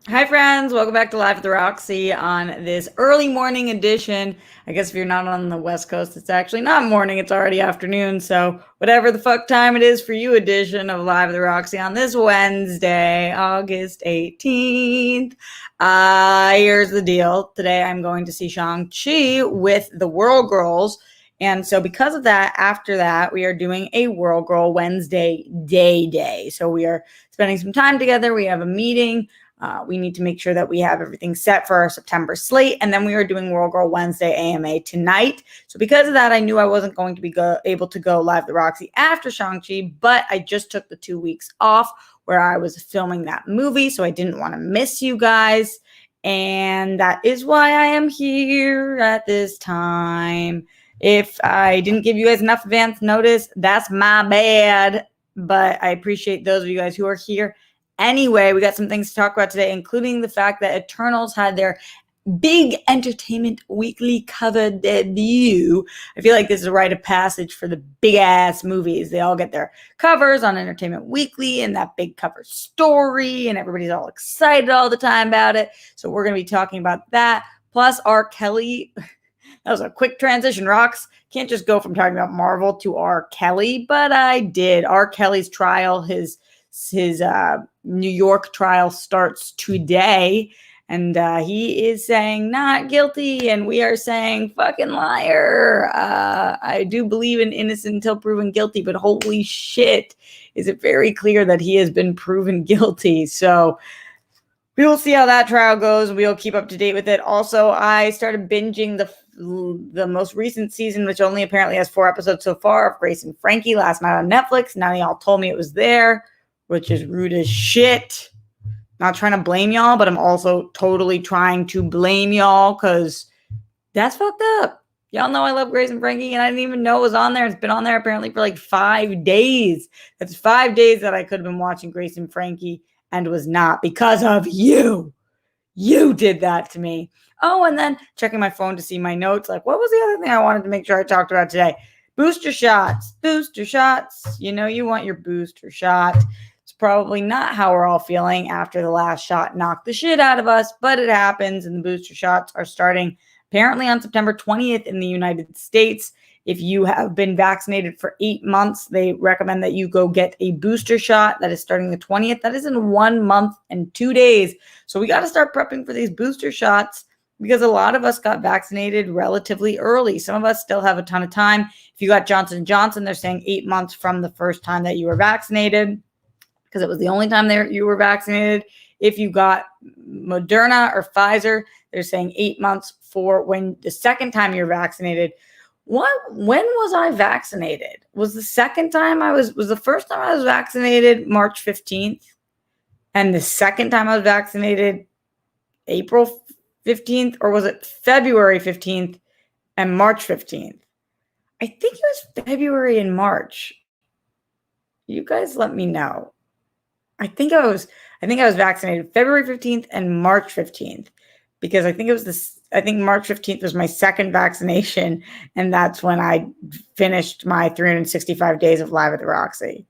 Hi friends, welcome back to Live at the Roxy on this early morning edition. I guess if you're not on the West Coast, it's actually not morning, it's already afternoon. So whatever the fuck time it is for you edition of Live at the Roxy on this Wednesday, August 18th. Here's the deal. Today I'm going to see Shang-Chi with the World Girls. And so because of that, after that, we are doing a World Girl Wednesday day. So we are spending some time together. We have a meeting. We need to make sure that we have everything set for our September slate. And then we are doing World Girl Wednesday AMA tonight. So because of that, I knew I wasn't going to be able to go live at the Roxy after Shang-Chi, but I just took the 2 weeks off where I was filming that movie. So I didn't want to miss you guys. And that is why I am here at this time. If I didn't give you guys enough advance notice, that's my bad. But I appreciate those of you guys who are here. Anyway, we got some things to talk about today, including the fact that Eternals had their big Entertainment Weekly cover debut. I feel like this is a rite of passage for the big-ass movies. They all get their covers on Entertainment Weekly and that big cover story, and everybody's all excited all the time about it. So we're going to be talking about that. Plus, R. Kelly. That was a quick transition, Rox. Can't just go from talking about Marvel to R. Kelly, but I did. R. Kelly's trial, his New York trial starts today, and he is saying not guilty, and we are saying fucking liar. I do believe in innocent until proven guilty, but holy shit, is it very clear that he has been proven guilty. So we will see how that trial goes. We'll keep up to date with it. Also, I started binging the most recent season, which only apparently has 4 episodes so far, of Grace and Frankie last night on Netflix. None of y'all told me it was there, which is rude as shit. Not trying to blame y'all, but I'm also totally trying to blame y'all because that's fucked up. Y'all know I love Grace and Frankie, and I didn't even know it was on there. It's been on there apparently for like 5 days. That's 5 days that I could have been watching Grace and Frankie and was not because of you. You did that to me. Oh, and then checking my phone to see my notes. Like, what was the other thing I wanted to make sure I talked about today? Booster shots. Booster shots. You know you want your booster shot. It's probably not how we're all feeling after the last shot knocked the shit out of us, but it happens, and the booster shots are starting apparently on September 20th in the United States. If you have been vaccinated for 8 months, they recommend that you go get a booster shot that is starting the 20th. That is in 1 month and 2 days. So we got to start prepping for these booster shots because a lot of us got vaccinated relatively early. Some of us still have a ton of time. If you got Johnson & Johnson, they're saying 8 months from the first time that you were vaccinated, because it was the only time you were vaccinated. If you got Moderna or Pfizer, they're saying 8 months for when the second time you're vaccinated. When was I vaccinated? Was the first time I was vaccinated March 15th? And the second time I was vaccinated April 15th? Or was it February 15th and March 15th? I think it was February and March. You guys let me know. I think I was vaccinated February 15th and March 15th because I think March 15th was my second vaccination, and that's when I finished my 365 days of Live at the Roxy.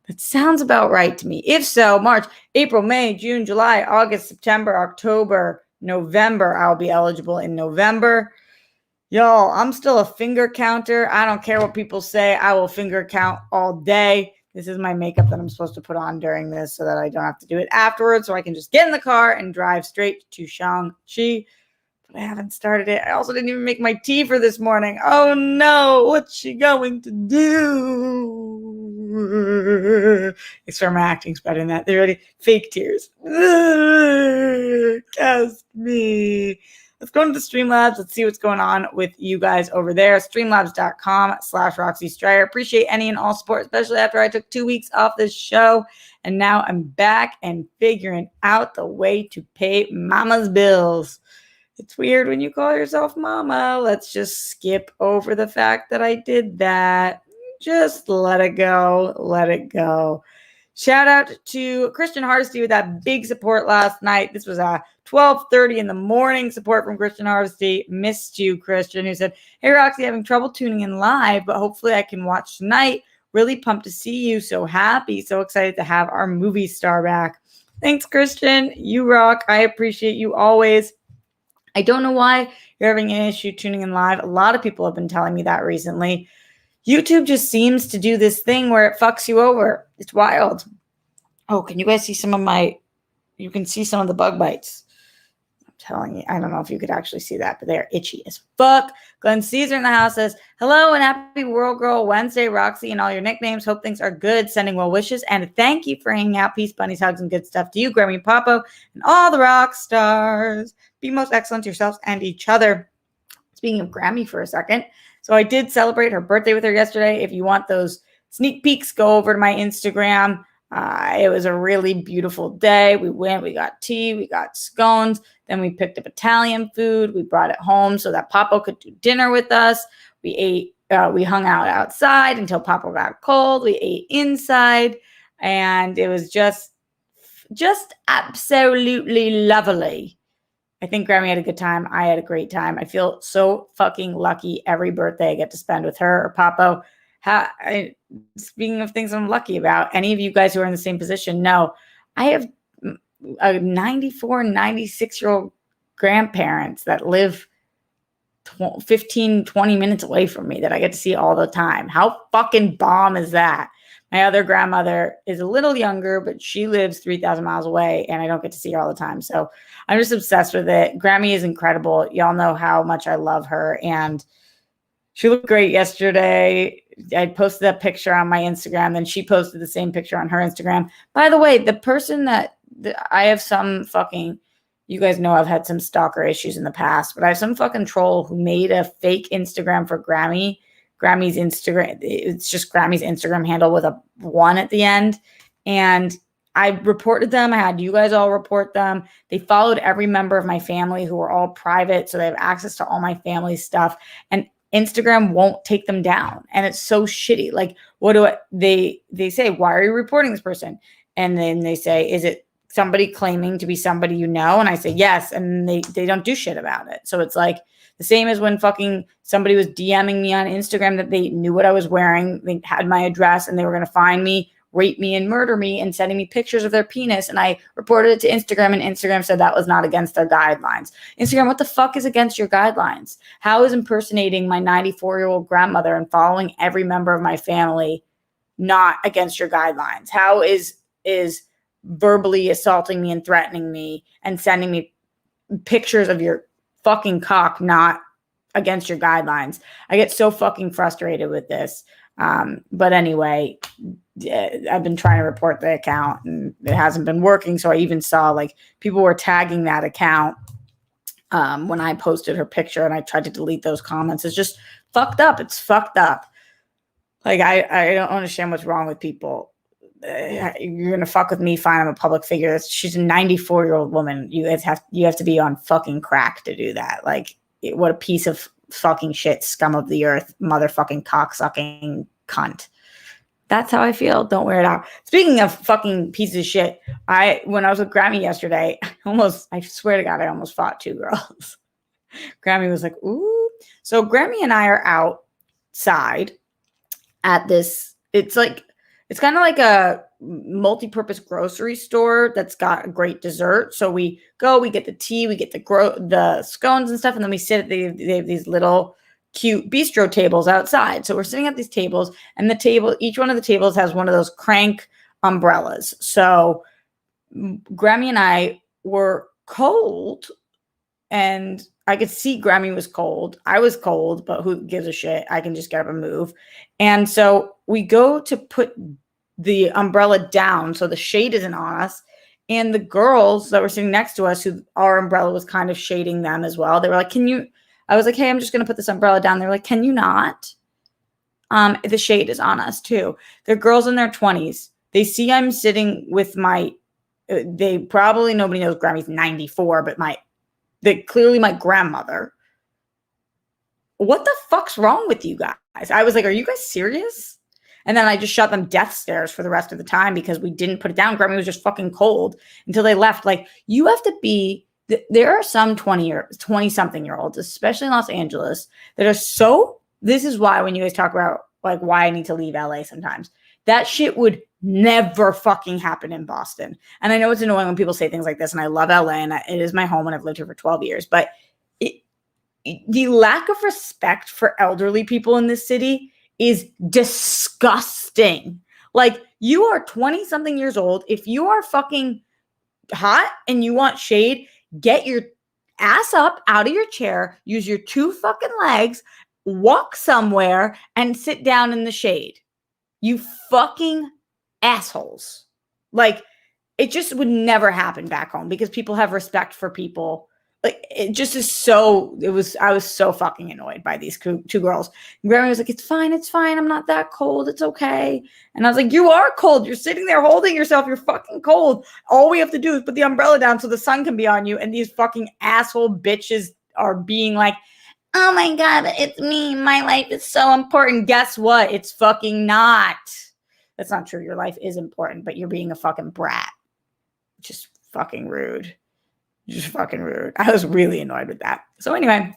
That sounds about right to me. If so, March, April, May, June, July, August, September, October, November. I'll be eligible in November. Y'all, I'm still a finger counter. I don't care what people say. I will finger count all day. This is my makeup that I'm supposed to put on during this so that I don't have to do it afterwards, so I can just get in the car and drive straight to Shang-Chi. But I haven't started it. I also didn't even make my tea for this morning. Oh no, what's she going to do? I swear my acting's better than that. They're ready. Fake tears. Cast me. Let's go into Streamlabs. Let's see what's going on with you guys over there. Streamlabs.com/Roxy Stryer. Appreciate any and all support, especially after I took 2 weeks off this show. And now I'm back and figuring out the way to pay mama's bills. It's weird when you call yourself mama. Let's just skip over the fact that I did that. Just let it go. Let it go. Shout out to Christian Hardesty with that big support last night. This was a 12:30 in the morning support from Christian Hardesty. Missed you, Christian, who said, "Hey, Roxy, having trouble tuning in live, but hopefully I can watch tonight. Really pumped to see you. So happy. So excited to have our movie star back." Thanks, Christian. You rock. I appreciate you always. I don't know why you're having an issue tuning in live. A lot of people have been telling me that recently. YouTube just seems to do this thing where it fucks you over. It's wild. Oh, can you guys see you can see some of the bug bites. I'm telling you, I don't know if you could actually see that, but they're itchy as fuck. Glenn Caesar in the house says, "Hello and happy World Girl Wednesday, Roxy, and all your nicknames. Hope things are good. Sending well wishes and thank you for hanging out. Peace, bunnies, hugs, and good stuff to you, Grammy Popo, and all the rock stars. Be most excellent to yourselves and each other." Speaking of Grammy for a second, so I did celebrate her birthday with her yesterday. If you want those sneak peeks, go over to my Instagram. It was a really beautiful day. We got tea, we got scones. Then we picked up Italian food. We brought it home so that Papo could do dinner with us. We ate, we hung out outside until Papo got cold. We ate inside, and it was just absolutely lovely. I think Grammy had a good time. I had a great time. I feel so fucking lucky every birthday I get to spend with her or Papo. Speaking of things I'm lucky about, any of you guys who are in the same position know I have a 94, 96-year-old grandparents that live 15, 20 minutes away from me that I get to see all the time. How fucking bomb is that? My other grandmother is a little younger, but she lives 3,000 miles away, and I don't get to see her all the time. So I'm just obsessed with it. Grammy is incredible. Y'all know how much I love her, and she looked great yesterday. I posted that picture on my Instagram, then she posted the same picture on her Instagram. By the way, the person that I have some fucking, you guys know I've had some stalker issues in the past, but I have some fucking troll who made a fake Instagram for Grammy's Instagram. It's just Grammy's Instagram handle with a 1 at the end. And I reported them. I had you guys all report them. They followed every member of my family who were all private. So they have access to all my family's stuff. And Instagram won't take them down. And it's so shitty. Like, they say, "Why are you reporting this person?" And then they say, "Is it somebody claiming to be somebody you know?" And I say, "Yes." And they don't do shit about it. So it's like the same as when fucking somebody was DMing me on Instagram that they knew what I was wearing. They had my address and they were going to find me, rape me, and murder me, and sending me pictures of their penis. And I reported it to Instagram, and Instagram said that was not against their guidelines. Instagram, what the fuck is against your guidelines? How is impersonating my 94-year-old grandmother and following every member of my family not against your guidelines? How is verbally assaulting me and threatening me and sending me pictures of your fucking cock not against your guidelines? I get so fucking frustrated with this. But anyway, I've been trying to report the account and it hasn't been working. So I even saw like people were tagging that account when I posted her picture, and I tried to delete those comments. It's just fucked up. It's fucked up. Like, I don't understand what's wrong with people. You're gonna fuck with me, fine. I'm a public figure. She's a 94-year-old woman. You have to be on fucking crack to do that. Like, what a piece of fucking shit, scum of the earth, motherfucking cocksucking cunt. That's how I feel. Don't wear it out. Speaking of fucking pieces of shit, when I was with Grammy yesterday, I swear to God, I almost fought 2 girls. Grammy was like, "Ooh." So Grammy and I are outside at this, it's kind of like a multi-purpose grocery store that's got a great dessert. So we get the tea, we get the scones and stuff, and then we sit at they have these little cute bistro tables outside. So we're sitting at these tables, and each one of the tables has one of those crank umbrellas. So Grammy and I were cold, and I could see Grammy was cold. I was cold, but who gives a shit? I can just get up and move. And so we go to put the umbrella down so the shade isn't on us. And the girls that were sitting next to us, who our umbrella was kind of shading them as well, they were like, I was like, "Hey, I'm just going to put this umbrella down." They're like, "Can you not? The shade is on us too." They're girls in their 20s. They see I'm sitting with they probably, nobody knows Grammy's 94, but clearly my grandmother. What the fuck's wrong with you guys? I was like, "Are you guys serious?" And then I just shot them death stares for the rest of the time because we didn't put it down. Grammy was just fucking cold until they left. Like, you have to be, there are some 20-something year olds, especially in Los Angeles, that are so, this is why when you guys talk about like why I need to leave LA sometimes, that shit would never fucking happen in Boston. And I know it's annoying when people say things like this, and I love LA, and it is my home, and I've lived here for 12 years, but the lack of respect for elderly people in this city is disgusting. Like, you are 20-something years old. If you are fucking hot and you want shade, get your ass up out of your chair, use your 2 fucking legs, walk somewhere, and sit down in the shade. You fucking assholes. Like, it just would never happen back home because people have respect for people. Like, it just is so, I was so fucking annoyed by these 2 girls. And Grammy was like, it's fine. I'm not that cold. It's okay. And I was like, you are cold. You're sitting there holding yourself. You're fucking cold. All we have to do is put the umbrella down so the sun can be on you. And these fucking asshole bitches are being like, oh my God, it's me. My life is so important. Guess what? It's fucking not. That's not true. Your life is important, but you're being a fucking brat. Just fucking rude. Just fucking rude. I was really annoyed with that. So anyway,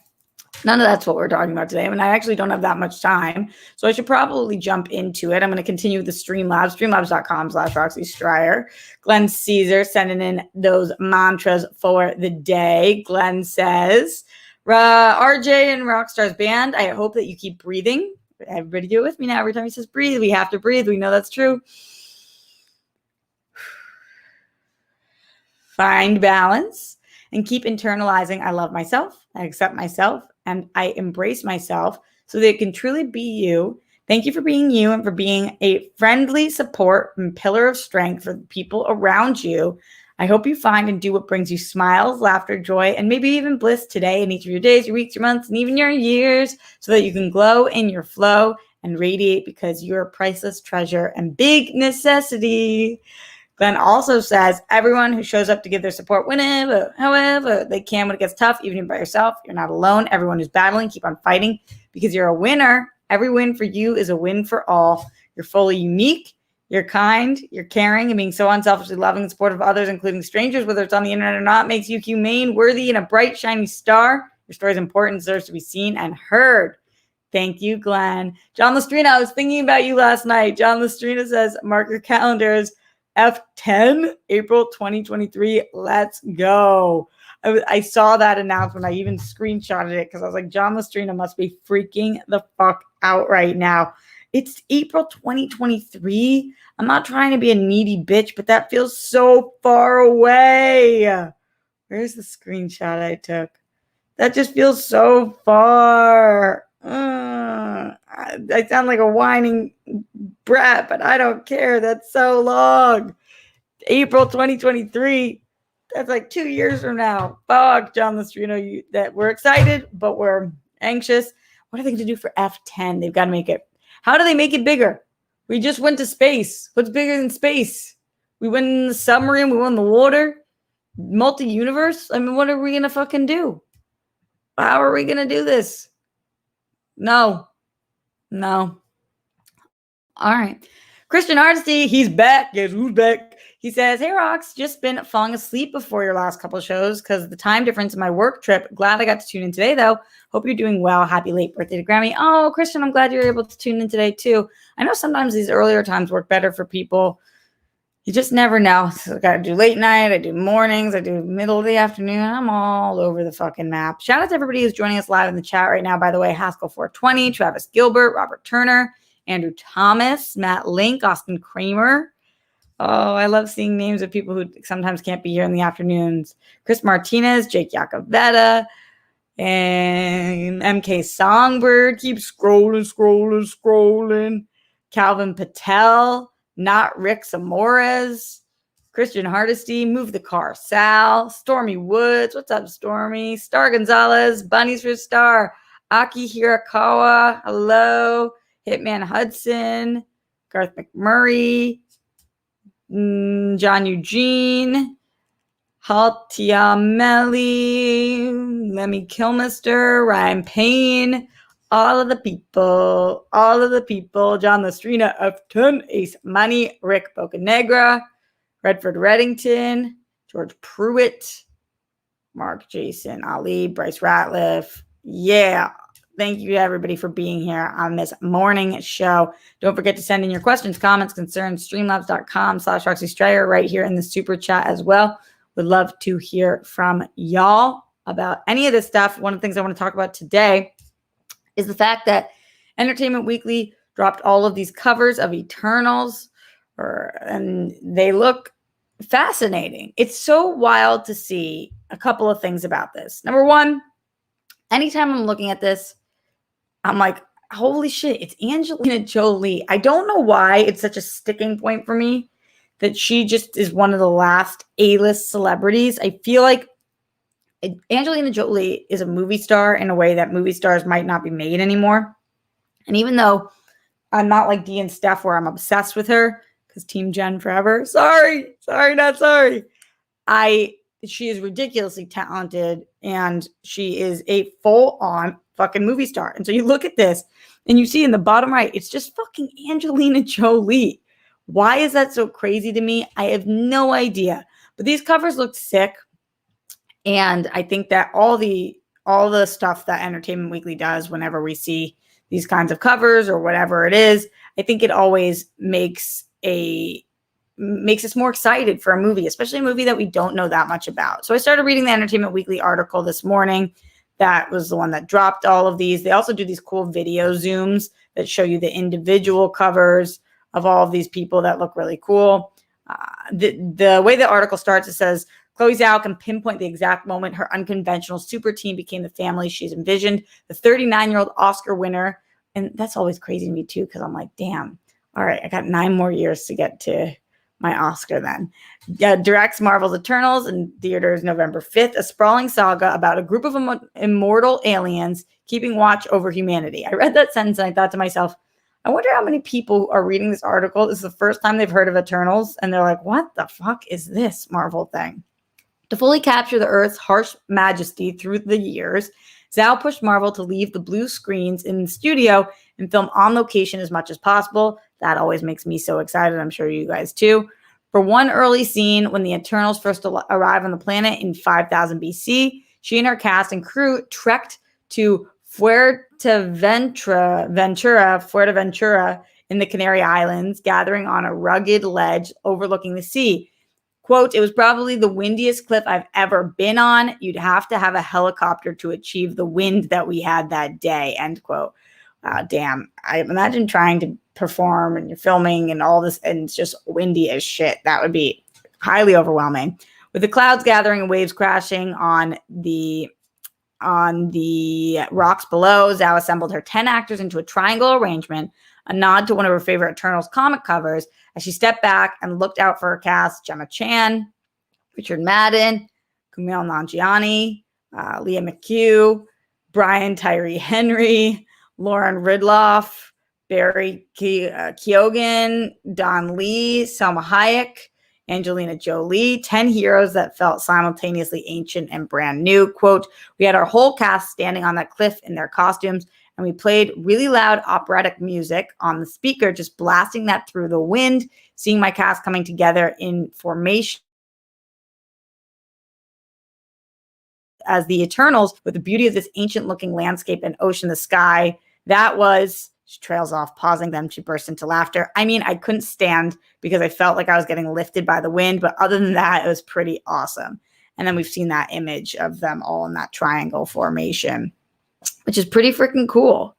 none of that's what we're talking about today. I mean, I actually don't have that much time, so I should probably jump into it. I'm going to continue with the Streamlabs, streamlabs.com/Roxy Stryer. Glenn Caesar sending in those mantras for the day. Glenn says, RJ and Rockstar's band, I hope that you keep breathing. Everybody do it with me now. Every time he says breathe, we have to breathe. We know that's true. Find balance and keep internalizing. I love myself. I accept myself and I embrace myself so that it can truly be you. Thank you for being you and for being a friendly support and pillar of strength for the people around you. I hope you find and do what brings you smiles, laughter, joy, and maybe even bliss today in each of your days, your weeks, your months, and even your years so that you can glow in your flow and radiate because you're a priceless treasure and big necessity. Glenn also says, everyone who shows up to give their support whenever, however they can when it gets tough, even by yourself, you're not alone. Everyone who's battling, keep on fighting because you're a winner. Every win for you is a win for all. You're fully unique. You're kind. You're caring, and being so unselfishly loving and supportive of others, including strangers, whether it's on the internet or not, makes you humane, worthy, and a bright, shiny star. Your story is important, deserves to be seen and heard. Thank you, Glenn. John Lestrina, I was thinking about you last night. John Lestrina says, mark your calendars. F10, April 2023. Let's go. I saw that announcement. I even screenshotted it because I was like, John Lestrina must be freaking the fuck out right now. It's April 2023. I'm not trying to be a needy bitch, but that feels so far away. Where's the screenshot I took? That just feels so far. I sound like a whining brat, but I don't care. That's so long. April 2023. That's like 2 years from now. Fuck, John Lestrino, that we're excited, but we're anxious. What are they going to do for F10? They've got to make it. How do they make it bigger? We just went to space. What's bigger than space? We went in the submarine. We went in the water. Multi-universe. I mean, what are we going to fucking do? How are we going to do this? No. All right. Christian Artisty, he's back. Guess who's back? He says, hey, Rox, just been falling asleep before your last couple of shows because of the time difference in my work trip. Glad I got to tune in today, though. Hope you're doing well. Happy late birthday to Grammy. Oh, Christian, I'm glad you're able to tune in today, too. I know sometimes these earlier times work better for people. You just never know. So I got to do late night. I do mornings. I do middle of the afternoon. I'm all over the fucking map. Shout out to everybody who's joining us live in the chat right now. By the way, Haskell420, Travis Gilbert, Robert Turner, Andrew Thomas, Matt Link, Austin Kramer. Oh, I love seeing names of people who sometimes can't be here in the afternoons. Chris Martinez, Jake Yacovetta, and MK Songbird. Keep scrolling. Calvin Patel, not Rick Zamores. Christian Hardesty, Move the Car. Sal, Stormy Woods. What's up, Stormy? Star Gonzalez, Bunnies for Star. Aki Hirakawa, hello. Hitman Hudson, Garth McMurray, John Eugene, Haltiamelli, Lemmy Kilmister, Ryan Payne, all of the people, John Lustrina of Ten Ace Money, Rick Bocanegra, Redford Reddington, George Pruitt, Mark Jason Ali, Bryce Ratliff. Yeah. Thank you, everybody, for being here on this morning show. Don't forget to send in your questions, comments, concerns, streamlabs.com/Roxy Striar right here in the super chat as well. Would love to hear from y'all about any of this stuff. One of the things I want to talk about today is the fact that Entertainment Weekly dropped all of these covers of Eternals, and they look fascinating. It's so wild to see a couple of things about this. Number one, anytime I'm looking at this, I'm like, holy shit, it's Angelina Jolie. I don't know why it's such a sticking point for me that she just is one of the last A-list celebrities. I feel like Angelina Jolie is a movie star in a way that movie stars might not be made anymore. And even though I'm not like Dee and Steph where I'm obsessed with her, because Team Jen forever. Sorry, not sorry. She is ridiculously talented, and she is a full-on fucking movie star. And so you look at this, and you see in the bottom right, it's just fucking Angelina Jolie. Why is that so crazy to me? I have no idea. But these covers look sick, and I think that all the stuff that Entertainment Weekly does whenever we see these kinds of covers or whatever it is, I think it always makes us more excited for a movie, especially a movie that we don't know that much about. So I started reading the Entertainment Weekly article this morning. That was the one that dropped all of these. They also do these cool video zooms that show you the individual covers of all of these people that look really cool. The way the article starts, it says, Chloe Zhao can pinpoint the exact moment her unconventional super team became the family she's envisioned. The 39-year-old Oscar winner. And that's always crazy to me too, because I'm like, damn, all right, I got 9 more years to get to my Oscar then. Directs Marvel's Eternals in theaters November 5th, a sprawling saga about a group of immortal aliens keeping watch over humanity. I read that sentence and I thought to myself, I wonder how many people are reading this article. This is the first time they've heard of Eternals, and they're like, what the fuck is this Marvel thing? To fully capture the Earth's harsh majesty through the years, Zhao pushed Marvel to leave the blue screens in the studio and film on location as much as possible. That always makes me so excited. I'm sure you guys too. For one early scene, when the Eternals first arrive on the planet in 5000 BC, she and her cast and crew trekked to Fuerteventura in the Canary Islands, gathering on a rugged ledge overlooking the sea. Quote, it was probably the windiest cliff I've ever been on. You'd have to have a helicopter to achieve the wind that we had that day, end quote. Damn, I imagine trying to perform and you're filming and all this and it's just windy as shit. That would be highly overwhelming. With the clouds gathering and waves crashing on the rocks below, Zhao assembled her 10 actors into a triangle arrangement, a nod to one of her favorite Eternals comic covers, as she stepped back and looked out for her cast: Gemma Chan, Richard Madden, Kumail Nanjiani, Leah McHugh, Brian Tyree Henry, Lauren Ridloff, Barry Keoghan, Don Lee, Selma Hayek, Angelina Jolie, 10 heroes that felt simultaneously ancient and brand new. Quote, we had our whole cast standing on that cliff in their costumes, and we played really loud operatic music on the speaker, just blasting that through the wind, seeing my cast coming together in formation as the Eternals with the beauty of this ancient looking landscape and ocean, the sky. That was, she trails off, pausing them. She burst into laughter. I mean, I couldn't stand because I felt like I was getting lifted by the wind. But other than that, it was pretty awesome. And then we've seen that image of them all in that triangle formation, which is pretty freaking cool.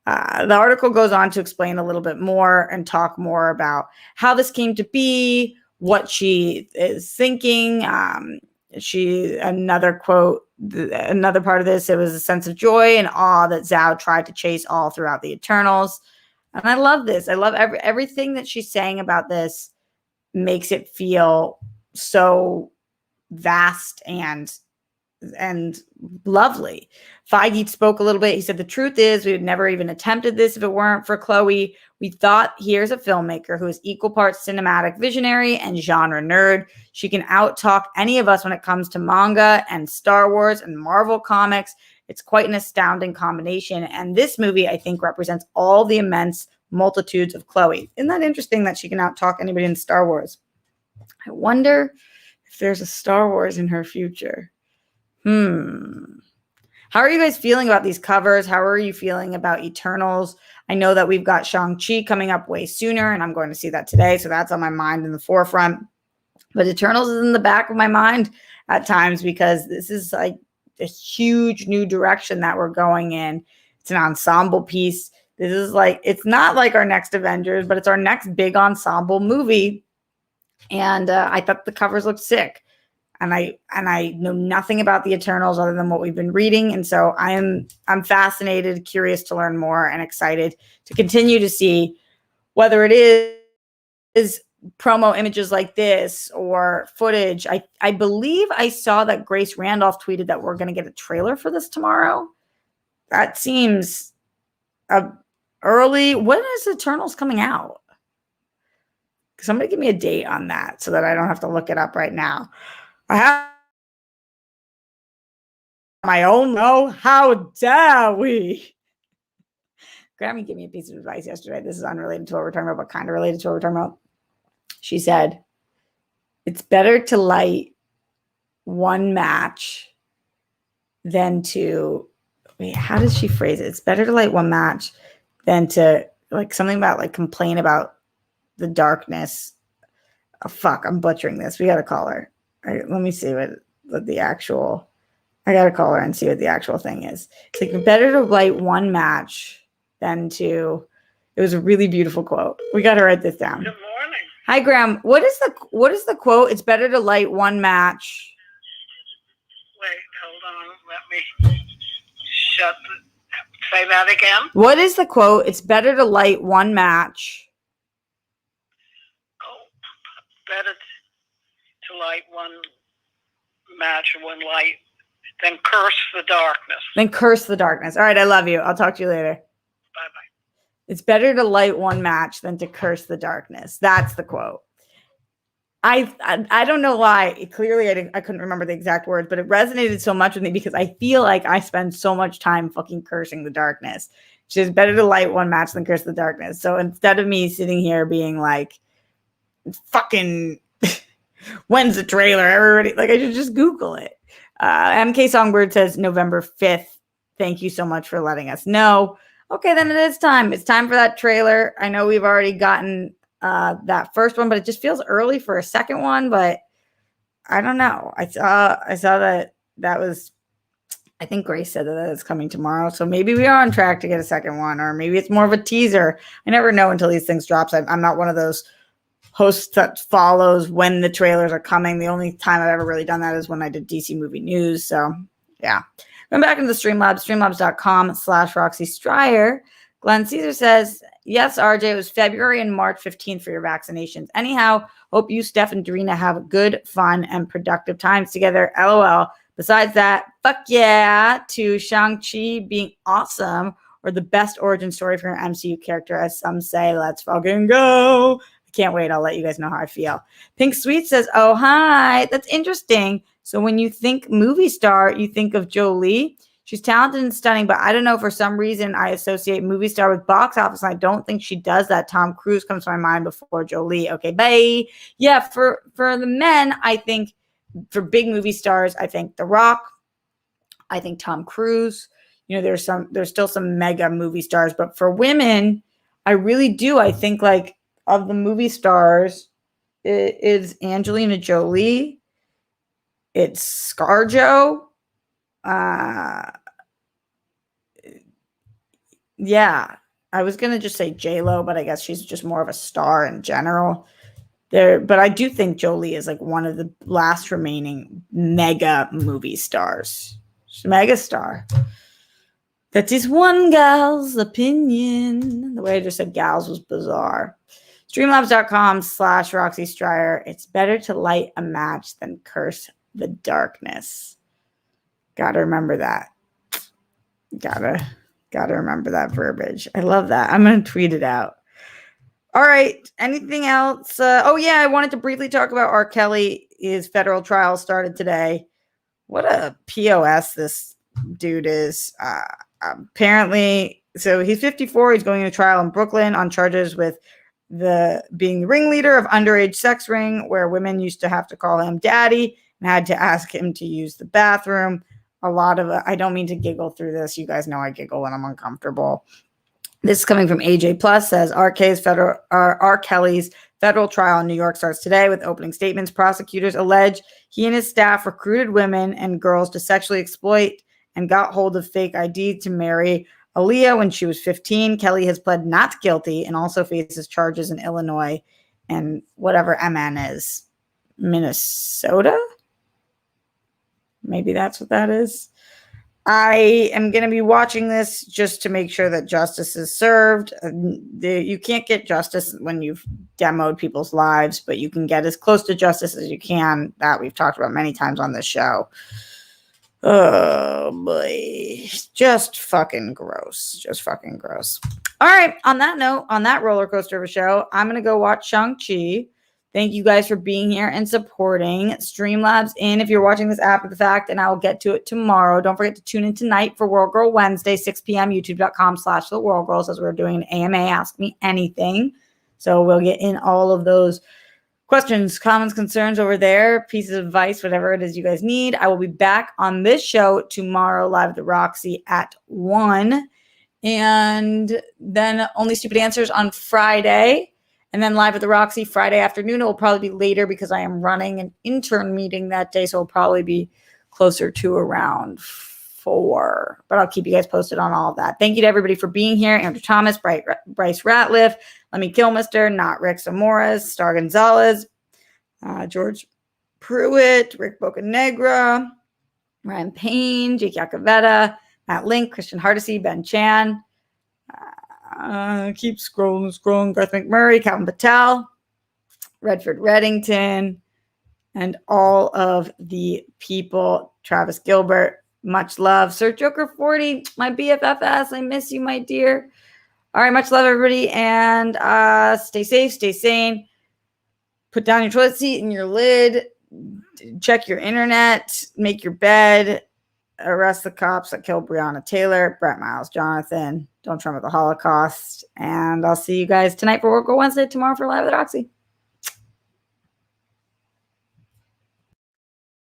The article goes on to explain a little bit more and talk more about how this came to be, what she is thinking. Another quote, another part of this, it was a sense of joy and awe that Zhao tried to chase all throughout the Eternals. And I love this. I love everything that she's saying about this makes it feel so vast and lovely. Feige spoke a little bit. He said, the truth is we would never even attempted this if it weren't for Chloe. We thought, here's a filmmaker who is equal parts cinematic visionary and genre nerd. She can out-talk any of us when it comes to manga and Star Wars and Marvel comics. It's quite an astounding combination. And this movie, I think, represents all the immense multitudes of Chloe. Isn't that interesting that she can out-talk anybody in Star Wars? I wonder if there's a Star Wars in her future. How are you guys feeling about these covers? How are you feeling about Eternals? I know that we've got Shang-Chi coming up way sooner, and I'm going to see that today, so that's on my mind in the forefront. But Eternals is in the back of my mind at times because this is like a huge new direction that we're going in. It's an ensemble piece. This is like, it's not like our next Avengers, but it's our next big ensemble movie. And I thought the covers looked sick. And I know nothing about the Eternals other than what we've been reading. And so I'm fascinated, curious to learn more, and excited to continue to see whether it is promo images like this or footage. I believe I saw that Grace Randolph tweeted that we're going to get a trailer for this tomorrow. That seems early. When is Eternals coming out? Somebody give me a date on that so that I don't have to look it up right now. I have my own. No, how dare we? Grammy gave me a piece of advice yesterday. This is unrelated to what we're talking about, but kind of related to what we're talking about. She said, it's better to light one match than to, wait, how does she phrase it? It's better to light one match than to, like, something about, like, complain about the darkness. Oh, fuck, I'm butchering this. We got to call her. All right, let me see what the actual, I got to call her and see what the actual thing is. It's like, better to light one match than to, it was a really beautiful quote. We got to write this down. Good morning. Hi, Graham. What is the quote? It's better to light one match. Wait, hold on. Let me say that again. What is the quote? It's better to light one match. Oh, better to light one match, one light, than curse the darkness. Then curse the darkness. All right, I love you. I'll talk to you later. Bye-bye. It's better to light one match than to curse the darkness. That's the quote. I don't know why. Clearly, I couldn't remember the exact words, but it resonated so much with me because I feel like I spend so much time fucking cursing the darkness. It's just better to light one match than curse the darkness. So instead of me sitting here being like, fucking, when's the trailer? Everybody, like, I should just Google it. MK Songbird says November 5th. Thank you so much for letting us know. Okay, then it is time. It's time for that trailer. I know we've already gotten that first one, but it just feels early for a second one. But I don't know. I saw that was, I think Grace said that it's coming tomorrow. So maybe we are on track to get a second one, or maybe it's more of a teaser. I never know until these things drops. I'm not one of those hosts that follows when the trailers are coming. The only time I've ever really done that is when I did DC Movie News. So yeah. Going back into the Streamlabs, streamlabs.com/Roxy Stryer. Glenn Caesar says, yes, RJ, it was February and March 15th for your vaccinations. Anyhow, hope you, Steph, and Dorina have good, fun, and productive times together. LOL. Besides that, fuck yeah to Shang-Chi being awesome, or the best origin story for an MCU character, as some say. Let's fucking go. I can't wait. I'll let you guys know how I feel. Pink Sweet says, oh, hi. That's interesting. So when you think movie star, you think of Jolie. She's talented and stunning, but I don't know, for some reason I associate movie star with box office, and I don't think she does that. Tom Cruise comes to my mind before Jolie. Okay, bye. Yeah, for the men, I think for big movie stars, I think The Rock, I think Tom Cruise. You know, there's still some mega movie stars, but for women, I really do. I think, like, of the movie stars, it is Angelina Jolie. It's ScarJo. Yeah, I was gonna just say J-Lo, but I guess she's just more of a star in general. But I do think Jolie is like one of the last remaining mega movie stars. She's a mega star. That is one gal's opinion. The way I just said gals was bizarre. Streamlabs.com/Roxy Stryer. It's better to light a match than curse the darkness. Gotta remember that. Gotta remember that verbiage. I love that. I'm gonna tweet it out. All right. Anything else? Oh yeah, I wanted to briefly talk about R. Kelly. His federal trial started today. What a POS this dude is apparently, so he's 54. He's going to trial in Brooklyn on charges with being the ringleader of underage sex ring, where women used to have to call him daddy and had to ask him to use the bathroom. A lot of I don't mean to giggle through this. You guys know I giggle when I'm uncomfortable. This is coming from AJ Plus, says R. Kelly's federal trial in New York starts today with opening statements. Prosecutors allege he and his staff recruited women and girls to sexually exploit and got hold of fake ID to marry Aaliyah when she was 15. Kelly has pled not guilty and also faces charges in Illinois and whatever MN is. Minnesota? Maybe that's what that is. I am going to be watching this just to make sure that justice is served. You can't get justice when you've demoed people's lives, but you can get as close to justice as you can. That we've talked about many times on this show. Oh boy, just fucking gross. Just fucking gross. All right, on that note, on that roller coaster of a show, I'm going to go watch Shang-Chi. Thank you guys for being here and supporting Streamlabs in if you're watching this after the fact, and I will get to it tomorrow. Don't forget to tune in tonight for World Girl Wednesday, 6 p.m., youtube.com/The World Girls, as we're doing an AMA Ask Me Anything. So we'll get in all of those questions, comments, concerns over there, pieces of advice, whatever it is you guys need. I will be back on this show tomorrow, live at the Roxy at 1. And then Only Stupid Answers on Friday. And then live at the Roxy Friday afternoon. It will probably be later because I am running an intern meeting that day. So it'll probably be closer to around 4. But I'll keep you guys posted on all of that. Thank you to everybody for being here. Andrew Thomas, Bryce Ratliff, Lemmy Kilmister, Not Rick Zamoras, Star Gonzalez, George Pruitt, Rick Bocanegra, Ryan Payne, Jake Yakavetta, Matt Link, Christian Hardesty, Ben Chan. Keep scrolling. Garth McMurray, Calvin Patel, Redford Reddington, and all of the people. Travis Gilbert, much love. Sir Joker 40, my BFFS, I miss you, my dear. All right, much love, everybody, and stay safe, stay sane. Put down your toilet seat and your lid. Check your internet. Make your bed. Arrest the cops that killed Breonna Taylor, Brett Miles Jonathan. Don't trump at the Holocaust. And I'll see you guys tonight for Work Wednesday, tomorrow for Live at the Roxy.